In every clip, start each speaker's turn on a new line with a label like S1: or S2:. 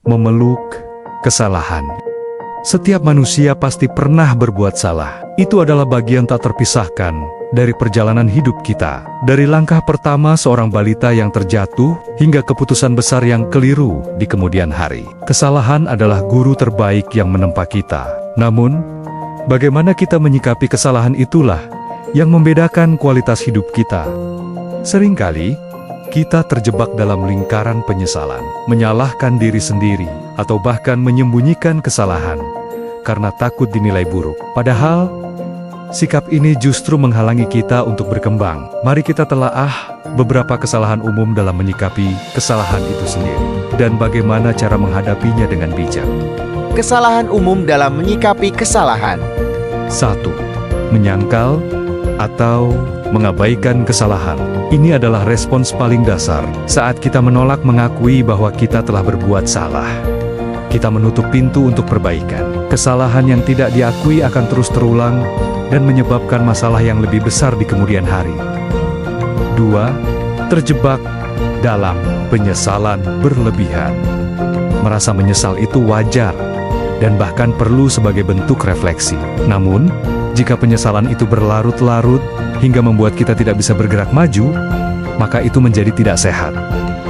S1: memeluk kesalahan. Setiap manusia pasti pernah berbuat salah. Itu adalah bagian tak terpisahkan dari perjalanan hidup kita. Dari langkah pertama seorang balita yang terjatuh, hingga keputusan besar yang keliru di kemudian hari. Kesalahan adalah guru terbaik yang menempa kita. Namun, bagaimana kita menyikapi kesalahan itulah yang membedakan kualitas hidup kita. Seringkali, kita terjebak dalam lingkaran penyesalan, menyalahkan diri sendiri, atau bahkan menyembunyikan kesalahan karena takut dinilai buruk. Padahal, sikap ini justru menghalangi kita untuk berkembang. Mari kita telaah beberapa kesalahan umum dalam menyikapi kesalahan itu sendiri, dan bagaimana cara menghadapinya dengan bijak.
S2: Kesalahan umum dalam menyikapi kesalahan.
S1: 1. Menyangkal atau mengabaikan kesalahan. Ini adalah respons paling dasar saat kita menolak mengakui bahwa kita telah berbuat salah. Kita menutup pintu untuk perbaikan. Kesalahan yang tidak diakui akan terus terulang dan menyebabkan masalah yang lebih besar di kemudian hari. 2. Terjebak dalam penyesalan berlebihan. Merasa menyesal itu wajar dan bahkan perlu sebagai bentuk refleksi. Namun, jika penyesalan itu berlarut-larut hingga membuat kita tidak bisa bergerak maju, maka itu menjadi tidak sehat.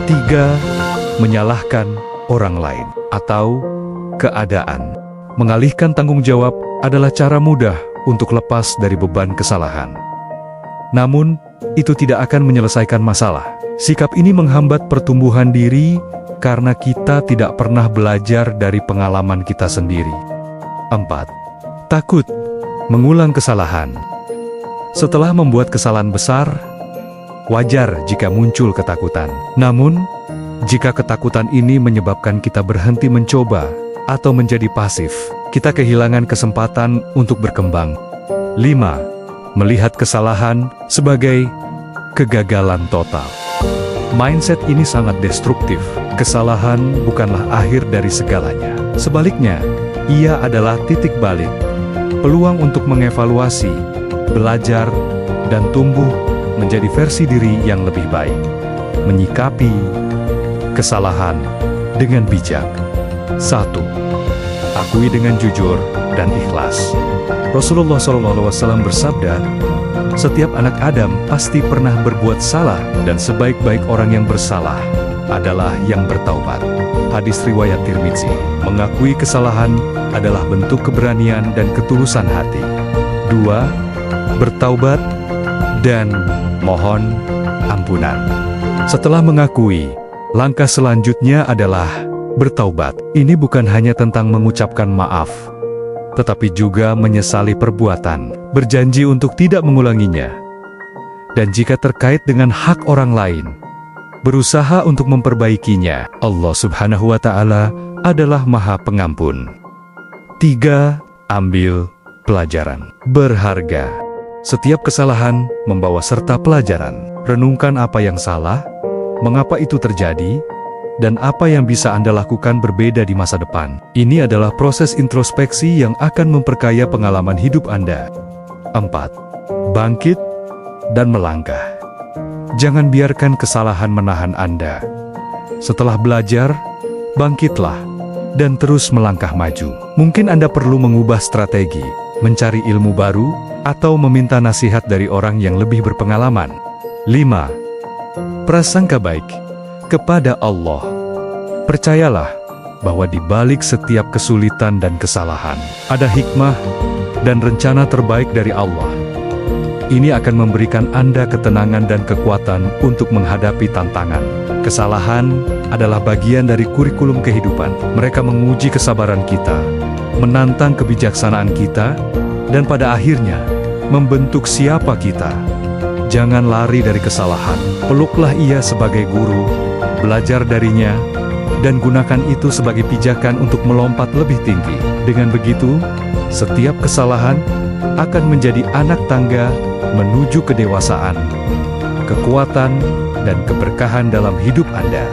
S1: 3. Menyalahkan orang lain atau keadaan. Mengalihkan tanggung jawab adalah cara mudah untuk lepas dari beban kesalahan. Namun, itu tidak akan menyelesaikan masalah. Sikap ini menghambat pertumbuhan diri karena kita tidak pernah belajar dari pengalaman kita sendiri. 4. Takut mengulang kesalahan. Setelah membuat kesalahan besar, wajar jika muncul ketakutan. Namun, jika ketakutan ini menyebabkan kita berhenti mencoba atau menjadi pasif, kita kehilangan kesempatan untuk berkembang. 5. Melihat kesalahan sebagai kegagalan total. Mindset ini sangat destruktif. Kesalahan bukanlah akhir dari segalanya. Sebaliknya, ia adalah titik balik. Peluang untuk mengevaluasi, belajar, dan tumbuh menjadi versi diri yang lebih baik. Menyikapi kesalahan dengan bijak. 1. Akui dengan jujur dan ikhlas. Rasulullah SAW bersabda, "Setiap anak Adam pasti pernah berbuat salah, dan sebaik-baik orang yang bersalah adalah yang bertaubat." Hadis riwayat Tirmidzi. Mengakui kesalahan adalah bentuk keberanian dan ketulusan hati. 2. Bertaubat dan mohon ampunan. Setelah mengakui, langkah selanjutnya adalah bertaubat. Ini bukan hanya tentang mengucapkan maaf, tetapi juga menyesali perbuatan, berjanji untuk tidak mengulanginya. Dan jika terkait dengan hak orang lain, berusaha untuk memperbaikinya. Allah Subhanahu wa Ta'ala adalah Maha Pengampun. 3. Ambil pelajaran berharga. Setiap kesalahan membawa serta pelajaran. Renungkan apa yang salah, mengapa itu terjadi, dan apa yang bisa Anda lakukan berbeda di masa depan. Ini adalah proses introspeksi yang akan memperkaya pengalaman hidup Anda. 4. Bangkit dan melangkah. Jangan biarkan kesalahan menahan Anda. Setelah belajar, bangkitlah dan terus melangkah maju. Mungkin Anda perlu mengubah strategi, mencari ilmu baru, atau meminta nasihat dari orang yang lebih berpengalaman. 5. Prasangka baik kepada Allah. Percayalah bahwa di balik setiap kesulitan dan kesalahan, ada hikmah dan rencana terbaik dari Allah. Ini akan memberikan Anda ketenangan dan kekuatan untuk menghadapi tantangan. Kesalahan adalah bagian dari kurikulum kehidupan. Mereka menguji kesabaran kita, menantang kebijaksanaan kita, dan pada akhirnya membentuk siapa kita. Jangan lari dari kesalahan. Peluklah ia sebagai guru, belajar darinya, dan gunakan itu sebagai pijakan untuk melompat lebih tinggi. Dengan begitu, setiap kesalahan akan menjadi anak tangga menuju kedewasaan, kekuatan, dan keberkahan dalam hidup Anda.